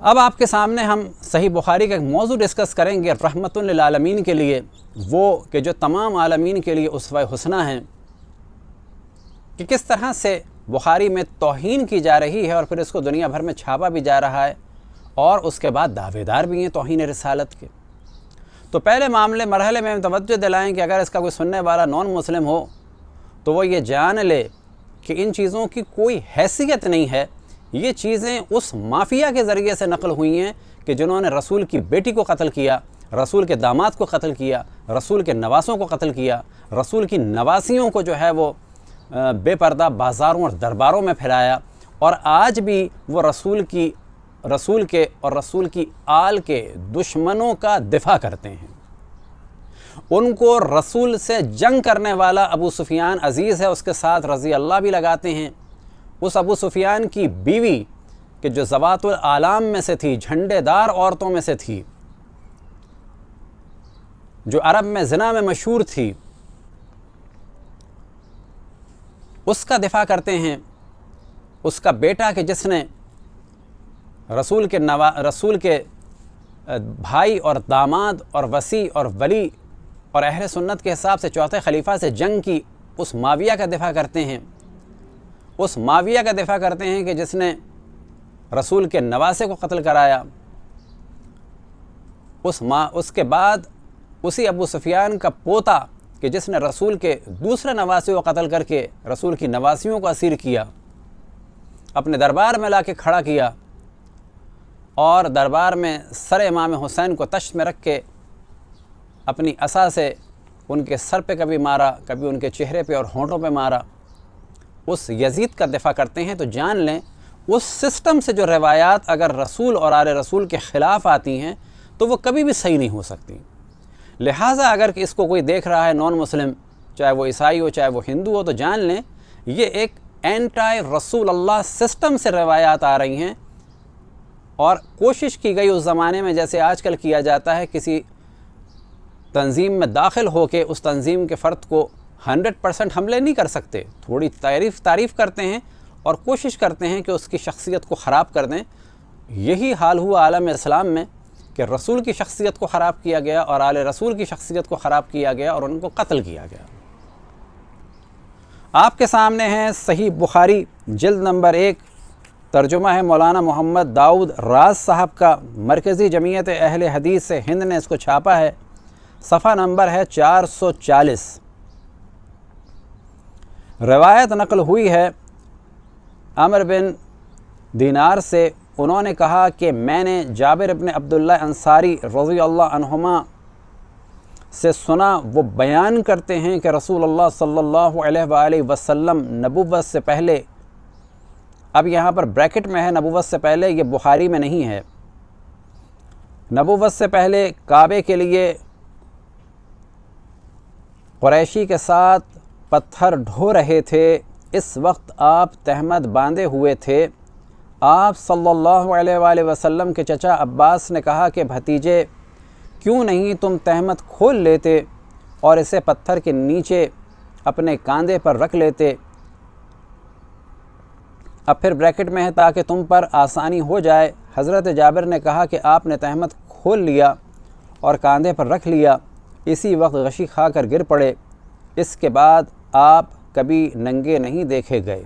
اب آپ کے سامنے ہم صحیح بخاری کا ایک موضوع ڈسکس کریں گے رحمۃ للعالمین کے لیے، وہ کہ جو تمام عالمین کے لیے اسوہ حسنہ ہیں، کہ کس طرح سے بخاری میں توہین کی جا رہی ہے اور پھر اس کو دنیا بھر میں چھاپا بھی جا رہا ہے اور اس کے بعد دعوے دار بھی ہیں توہین رسالت کے۔ تو پہلے مرحلے میں توجہ دلائیں کہ اگر اس کا کوئی سننے والا نان مسلم ہو تو وہ یہ جان لے کہ ان چیزوں کی کوئی حیثیت نہیں ہے، یہ چیزیں اس مافیا کے ذریعے سے نقل ہوئی ہیں کہ جنہوں نے رسول کی بیٹی کو قتل کیا، رسول کے داماد کو قتل کیا، رسول کے نواسوں کو قتل کیا، رسول کی نواسیوں کو جو ہے وہ بے پردہ بازاروں اور درباروں میں پھیلایا، اور آج بھی وہ رسول کے اور رسول کی آل کے دشمنوں کا دفاع کرتے ہیں۔ ان کو رسول سے جنگ کرنے والا ابو سفیان عزیز ہے، اس کے ساتھ رضی اللہ بھی لگاتے ہیں۔ اس ابو سفیان کی بیوی کہ جو ذوات العالم میں سے تھی، جھنڈے دار عورتوں میں سے تھی، جو عرب میں زنا میں مشہور تھی، اس کا دفاع کرتے ہیں۔ اس کا بیٹا کہ جس نے رسول کے بھائی اور داماد اور وصی اور ولی اور اہل سنت کے حساب سے چوتھے خلیفہ سے جنگ کی، اس معاویہ کا دفاع کرتے ہیں۔ اس معاویہ کا دفاع کرتے ہیں کہ جس نے رسول کے نواسے کو قتل کرایا۔ اس کے بعد اسی ابو سفیان کا پوتا کہ جس نے رسول کے دوسرے نواسے کو قتل کر کے رسول کی نواسیوں کو اسیر کیا، اپنے دربار میں لا کے کھڑا کیا اور دربار میں سر امام حسین کو تشت میں رکھ کے اپنی عصا سے ان کے سر پہ کبھی مارا، کبھی ان کے چہرے پہ اور ہونٹوں پہ مارا، اس یزید کا دفاع کرتے ہیں۔ تو جان لیں اس سسٹم سے جو روایات اگر رسول اور آل رسول کے خلاف آتی ہیں تو وہ کبھی بھی صحیح نہیں ہو سکتی۔ لہٰذا اگر اس کو کوئی دیکھ رہا ہے نان مسلم، چاہے وہ عیسائی ہو چاہے وہ ہندو ہو، تو جان لیں یہ ایک اینٹائی رسول اللہ سسٹم سے روایات آ رہی ہیں، اور کوشش کی گئی اس زمانے میں جیسے آج کل کیا جاتا ہے، کسی تنظیم میں داخل ہو کے اس تنظیم کے فرد کو 100% حملے نہیں کر سکتے، تھوڑی تعریف کرتے ہیں اور کوشش کرتے ہیں کہ اس کی شخصیت کو خراب کر دیں۔ یہی حال ہوا عالم اسلام میں کہ رسول کی شخصیت کو خراب کیا گیا اور آل رسول کی شخصیت کو خراب کیا گیا اور ان کو قتل کیا گیا۔ آپ کے سامنے ہے صحیح بخاری جلد نمبر 1، ترجمہ ہے مولانا محمد داؤد راز صاحب کا، مرکزی جمعیت اہل حدیث سے ہند نے اس کو چھاپا ہے، صفحہ نمبر ہے 440۔ روایت نقل ہوئی ہے عمر بن دینار سے، انہوں نے کہا کہ میں نے جابر بن عبداللہ انصاری رضی اللہ عنہما سے سنا، وہ بیان کرتے ہیں کہ رسول اللہ صلی اللہ علیہ وآلہ وسلم نبوت سے پہلے، اب یہاں پر بریکٹ میں ہے نبوت سے پہلے، یہ بخاری میں نہیں ہے، نبوت سے پہلے کعبے کے لیے قریشی کے ساتھ پتھر ڈھو رہے تھے۔ اس وقت آپ تہمت باندھے ہوئے تھے۔ آپ صلی اللہ علیہ وآلہ وسلم کے چچا عباس نے کہا کہ بھتیجے کیوں نہیں تم تہمت کھول لیتے اور اسے پتھر کے نیچے اپنے کاندھے پر رکھ لیتے۔ اب پھر بریکٹ میں ہے تاکہ تم پر آسانی ہو جائے۔ حضرت جابر نے کہا کہ آپ نے تہمت کھول لیا اور کاندھے پر رکھ لیا، اسی وقت غشی کھا کر گر پڑے، اس کے بعد آپ کبھی ننگے نہیں دیکھے گئے۔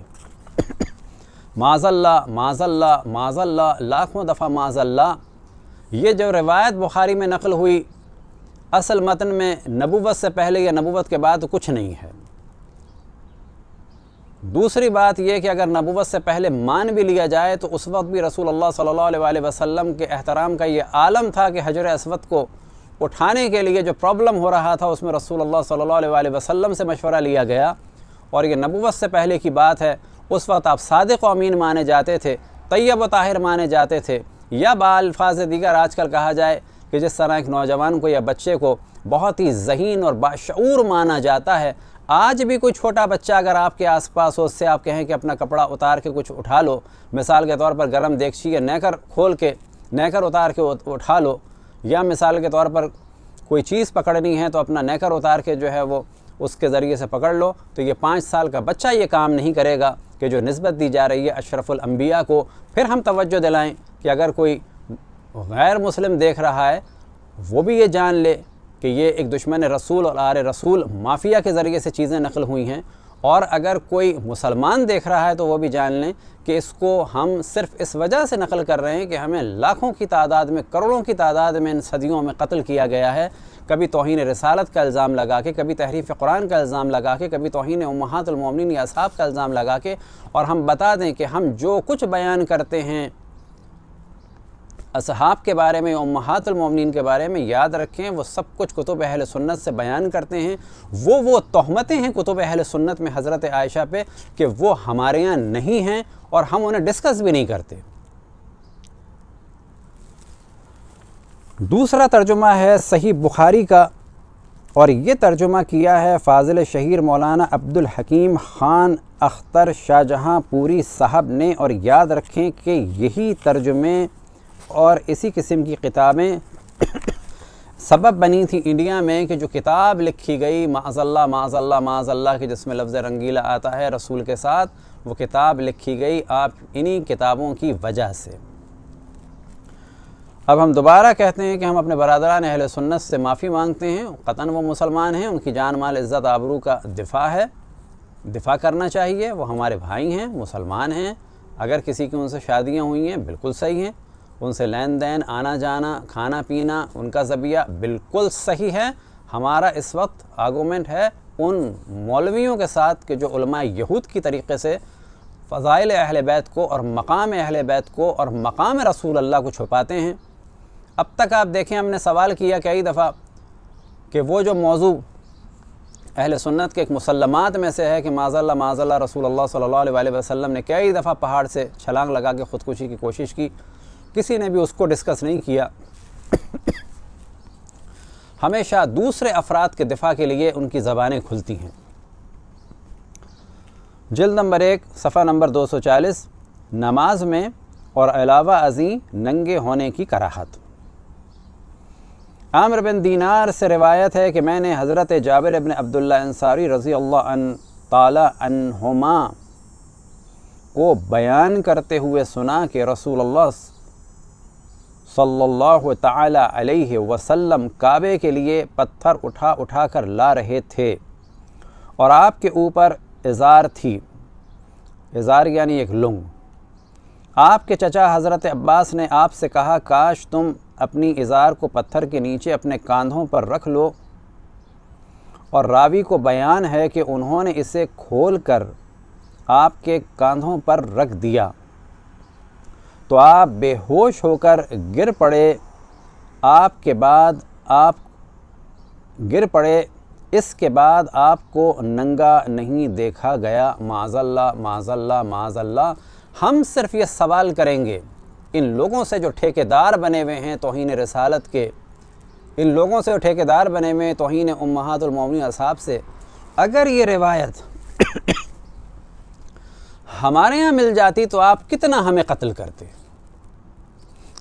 معاذ اللہ معاذ اللہ معاذ اللہ، لاکھوں دفعہ معاذ اللہ۔ یہ جو روایت بخاری میں نقل ہوئی، اصل متن میں نبوت سے پہلے یا نبوت کے بعد کچھ نہیں ہے۔ دوسری بات یہ کہ اگر نبوت سے پہلے مان بھی لیا جائے تو اس وقت بھی رسول اللہ صلی اللہ علیہ وآلہ وسلم کے احترام کا یہ عالم تھا کہ حجر اسود کو اٹھانے کے لیے جو پرابلم ہو رہا تھا اس میں رسول اللہ صلی اللہ علیہ وآلہ وسلم سے مشورہ لیا گیا، اور یہ نبوت سے پہلے کی بات ہے۔ اس وقت آپ صادق و امین مانے جاتے تھے، طیب و طاہر مانے جاتے تھے، یا بالفاظ دیگر آج کل کہا جائے کہ جس طرح ایک نوجوان کو یا بچے کو بہت ہی ذہین اور باشعور مانا جاتا ہے۔ آج بھی کوئی چھوٹا بچہ اگر آپ کے آس پاس ہو، اس سے آپ کہیں کہ اپنا کپڑا اتار کے کچھ اٹھا لو، مثال کے طور پر گرم دیگچی یا نیکر کھول کے نیکر اتار کے اٹھا لو، یا مثال کے طور پر کوئی چیز پکڑنی ہے تو اپنا نیکر اتار کے جو ہے وہ اس کے ذریعے سے پکڑ لو، تو یہ 5 سال کا بچہ یہ کام نہیں کرے گا کہ جو نسبت دی جا رہی ہے اشرف الانبیاء کو۔ پھر ہم توجہ دلائیں کہ اگر کوئی غیر مسلم دیکھ رہا ہے وہ بھی یہ جان لے کہ یہ ایک دشمن رسول اور آل رسول مافیا کے ذریعے سے چیزیں نقل ہوئی ہیں، اور اگر کوئی مسلمان دیکھ رہا ہے تو وہ بھی جان لیں کہ اس کو ہم صرف اس وجہ سے نقل کر رہے ہیں کہ ہمیں لاکھوں کی تعداد میں، کروڑوں کی تعداد میں ان صدیوں میں قتل کیا گیا ہے، کبھی توہین رسالت کا الزام لگا کے، کبھی تحریف قرآن کا الزام لگا کے، کبھی توہین امہات المومنین یا اصحاب کا الزام لگا کے، اور ہم بتا دیں کہ ہم جو کچھ بیان کرتے ہیں اصحاب کے بارے میں، امہات المومنین کے بارے میں، یاد رکھیں وہ سب کچھ کتب اہل سنت سے بیان کرتے ہیں۔ وہ تہمتیں ہیں کتب اہل سنت میں حضرت عائشہ پہ کہ وہ ہمارے یہاں نہیں ہیں اور ہم انہیں ڈسکس بھی نہیں کرتے۔ دوسرا ترجمہ ہے صحیح بخاری کا، اور یہ ترجمہ کیا ہے فاضل شہیر مولانا عبدالحکیم خان اختر شاہجہاں پوری صاحب نے، اور یاد رکھیں کہ یہی ترجمے اور اسی قسم کی کتابیں سبب بنی تھی انڈیا میں کہ جو کتاب لکھی گئی معاذ اللہ معاذ اللہ معاذ اللہ کہ جس میں لفظ رنگیلا آتا ہے رسول کے ساتھ، وہ کتاب لکھی گئی آپ انہی کتابوں کی وجہ سے۔ اب ہم دوبارہ کہتے ہیں کہ ہم اپنے برادران اہل سنت سے معافی مانگتے ہیں، قطعاً وہ مسلمان ہیں، ان کی جان مال عزت آبرو کا دفاع ہے، دفاع کرنا چاہیے، وہ ہمارے بھائی ہیں، مسلمان ہیں، اگر کسی کی ان سے شادیاں ہوئی ہیں بالکل صحیح ہیں، ان سے لین دین، آنا جانا، کھانا پینا، ان کا ذبیحہ بالکل صحیح ہے۔ ہمارا اس وقت آرگومنٹ ہے ان مولویوں کے ساتھ کہ جو علماء یہود کی طریقے سے فضائل اہل بیت کو اور مقام اہل بیت کو اور مقام رسول اللہ کو چھپاتے ہیں۔ اب تک آپ دیکھیں ہم نے سوال کیا کئی دفعہ کہ وہ جو موضوع اہل سنت کے ایک مسلمات میں سے ہے کہ معاذ اللہ رسول اللہ صلی اللہ علیہ وسلم نے کئی دفعہ پہاڑ سے چھلانگ لگا کے خودکشی کی کوشش کی، کسی نے بھی اس کو ڈسکس نہیں کیا۔ ہمیشہ دوسرے افراد کے دفاع کے لیے ان کی زبانیں کھلتی ہیں۔ جلد نمبر 1 صفحہ نمبر 240، نماز میں اور علاوہ ازیں ننگے ہونے کی کراہت۔ عامر بن دینار سے روایت ہے کہ میں نے حضرت جابر بن عبداللہ انصاری رضی اللہ تعالی عنہما کو بیان کرتے ہوئے سنا کہ رسول اللہ صلی اللہ تعالی علیہ وسلم کعبے کے لیے پتھر اٹھا کر لا رہے تھے، اور آپ کے اوپر ازار تھی، ازار یعنی ایک لنگ۔ آپ کے چچا حضرت عباس نے آپ سے کہا کاش تم اپنی ازار کو پتھر کے نیچے اپنے کاندھوں پر رکھ لو، اور راوی کو بیان ہے کہ انہوں نے اسے کھول کر آپ کے کاندھوں پر رکھ دیا تو آپ بے ہوش ہو کر گر پڑے، اس کے بعد آپ کو ننگا نہیں دیکھا گیا۔ معاذ اللہ معاذ اللہ معاذ اللہ۔ ہم صرف یہ سوال کریں گے ان لوگوں سے جو ٹھیکیدار بنے ہوئے ہیں توہین رسالت کے، ان لوگوں سے جو ٹھیکیدار بنے ہوئے ہیں توہین امہات المومنین اصحاب سے، اگر یہ روایت ہمارے ہاں مل جاتی تو آپ کتنا ہمیں قتل کرتے۔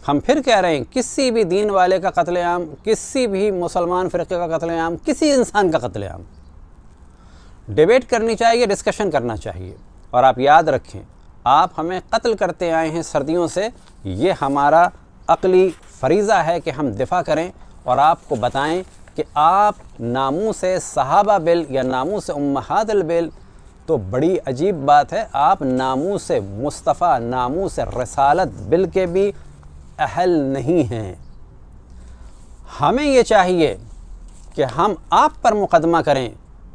ہم پھر کہہ رہے ہیں کسی بھی دین والے کا قتل عام، کسی بھی مسلمان فرقے کا قتل عام، کسی انسان کا قتل عام ڈیبیٹ کرنی چاہیے، ڈسکشن کرنا چاہیے۔ اور آپ یاد رکھیں آپ ہمیں قتل کرتے آئے ہیں صدیوں سے، یہ ہمارا عقلی فریضہ ہے کہ ہم دفاع کریں اور آپ کو بتائیں کہ آپ ناموس صحابہ بل یا ناموس امہات البل تو بڑی عجیب بات ہے، آپ ناموس مصطفیٰ ناموس رسالت بل کے بھی اہل نہیں ہیں۔ ہمیں یہ چاہیے کہ ہم آپ پر مقدمہ کریں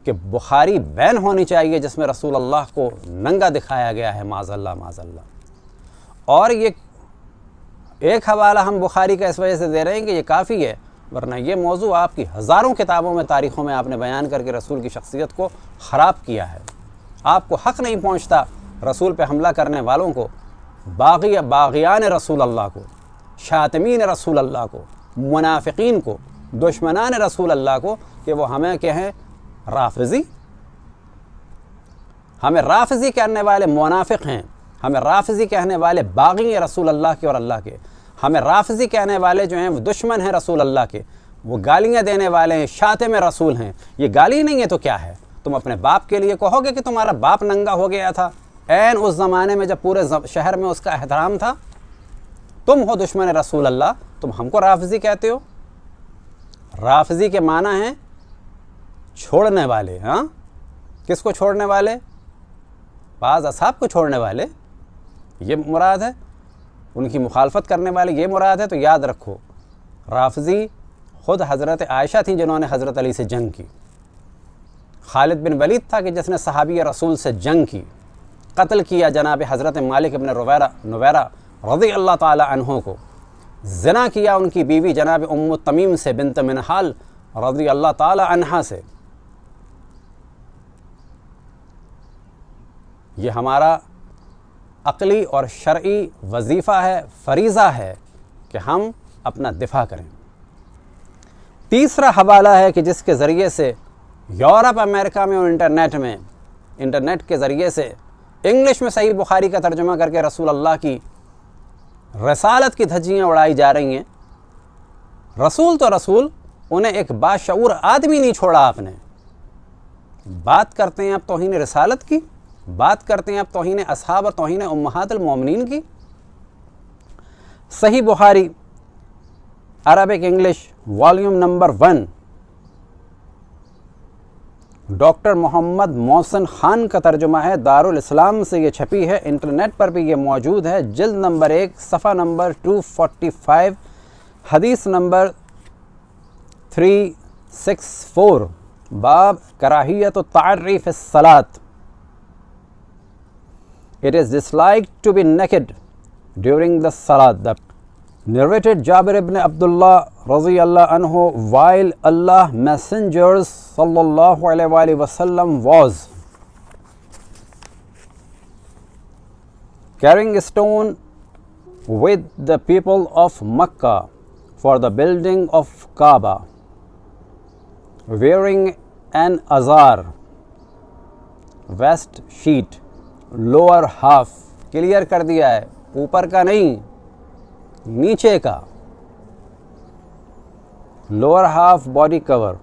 کہ بخاری بین ہونی چاہیے جس میں رسول اللہ کو ننگا دکھایا گیا ہے، معاذ اللہ معاذ اللہ۔ اور یہ ایک حوالہ ہم بخاری کا اس وجہ سے دے رہے ہیں کہ یہ کافی ہے، ورنہ یہ موضوع آپ کی ہزاروں کتابوں میں تاریخوں میں آپ نے بیان کر کے رسول کی شخصیت کو خراب کیا ہے۔ آپ کو حق نہیں پہنچتا رسول پہ حملہ کرنے والوں کو، باغیان رسول اللہ کو، شاتمین رسول اللہ کو، منافقین کو، دشمنان رسول اللہ کو، کہ وہ ہمیں کہیں رافضی، ہمیں رافضی کہنے والے منافق ہیں، ہمیں رافضی کہنے والے باغی ہیں رسول اللہ کے اور اللہ کے، ہمیں رافضی کہنے والے جو ہیں وہ دشمن ہیں رسول اللہ کے، وہ گالیاں دینے والے ہیں، شاتم رسول ہیں۔ یہ گالی نہیں ہے تو کیا ہے؟ تم اپنے باپ کے لیے کہو گے کہ تمہارا باپ ننگا ہو گیا تھا عین اس زمانے میں جب پورے شہر میں اس کا احترام تھا؟ تم ہو دشمن رسول اللہ، تم ہم کو رافضی کہتے ہو؟ رافضی کے معنی ہیں چھوڑنے والے. ہاں، کس کو چھوڑنے والے؟ بعض اصحاب کو چھوڑنے والے، یہ مراد ہے. ان کی مخالفت کرنے والے یہ مراد ہے. تو یاد رکھو، رافضی خود حضرت عائشہ تھیں جنہوں نے حضرت علی سے جنگ کی. خالد بن ولید تھا کہ جس نے صحابی رسول سے جنگ کی، قتل کیا جناب حضرت مالک بن نویرہ رضی اللہ تعالی عنہ کو. زنا کیا ان کی بیوی جناب ام تمیم سے، بنت منہال رضی اللہ تعالی عنہ سے. یہ ہمارا عقلی اور شرعی وظیفہ ہے، فریضہ ہے کہ ہم اپنا دفاع کریں. تیسرا حوالہ ہے کہ جس کے ذریعے سے یورپ، امریکہ میں اور انٹرنیٹ کے ذریعے سے انگلش میں صحیح بخاری کا ترجمہ کر کے رسول اللہ کی رسالت کی دھجیاں اڑائی جا رہی ہیں. رسول تو رسول، انہیں ایک باشعور آدمی نہیں چھوڑا آپ نے. بات کرتے ہیں آپ توہین رسالت کی، بات کرتے ہیں آپ توہین اصحاب اور توہین امہات المومنین کی. صحیح بخاری Arabic English volume number 1، doctor Muhammad Muhsin Khan کا ترجمہ ہے، دارالاسلام سے یہ چھپی ہے، انٹرنیٹ پر بھی یہ موجود ہے. جلد نمبر 1، صفحہ نمبر 245، حدیث نمبر 364، باب کراہیت التعری فی الصلاۃ. It is disliked to be naked during the salat. The narrated Jabir ibn Abdullah radiyallahu anhu, while Allah Messenger sallallahu alaihi wasallam was carrying a stone with the people of Makkah for the building of Kaaba, wearing an azar vest sheet, lower half. Clear کر دیا ہے، اوپر کا نہیں، نیچے کا lower half body cover.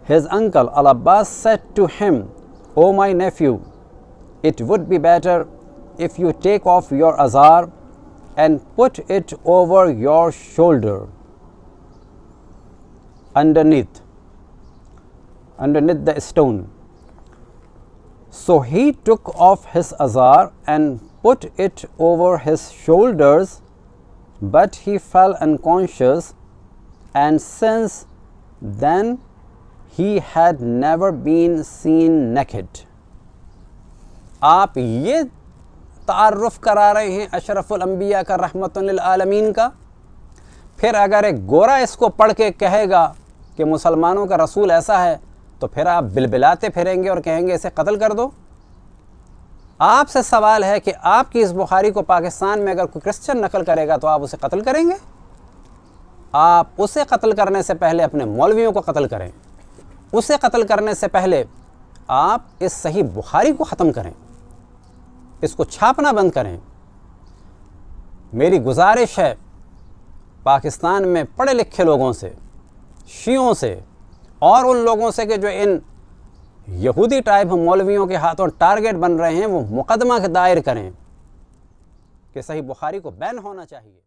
His uncle Al-Abbas said to him, "O my nephew, it would be better if you take off your azar and put it over your shoulder underneath the stone." So he took off his azar and put it over his shoulders, but he fell unconscious, and since then he had never been seen naked. آپ یہ تعارف کرا رہے ہیں اشرف الانبیاء کا، رحمت للعالمین کا. پھر اگر ایک گورا اس کو پڑھ کے کہے گا کہ مسلمانوں کا رسول ایسا ہے، تو پھر آپ بلبلاتے پھریں گے اور کہیں گے اسے قتل کر دو. آپ سے سوال ہے کہ آپ کی اس بخاری کو پاکستان میں اگر کوئی کرسچن نقل کرے گا تو آپ اسے قتل کریں گے؟ آپ اسے قتل کرنے سے پہلے اپنے مولویوں کو قتل کریں. اسے قتل کرنے سے پہلے آپ اس صحیح بخاری کو ختم کریں، اس کو چھاپنا بند کریں. میری گزارش ہے پاکستان میں پڑھے لکھے لوگوں سے، شیعوں سے اور ان لوگوں سے کہ جو ان یہودی ٹائپ مولویوں کے ہاتھوں ٹارگٹ بن رہے ہیں، وہ مقدمہ دائر کریں کہ صحیح بخاری کو بین ہونا چاہیے.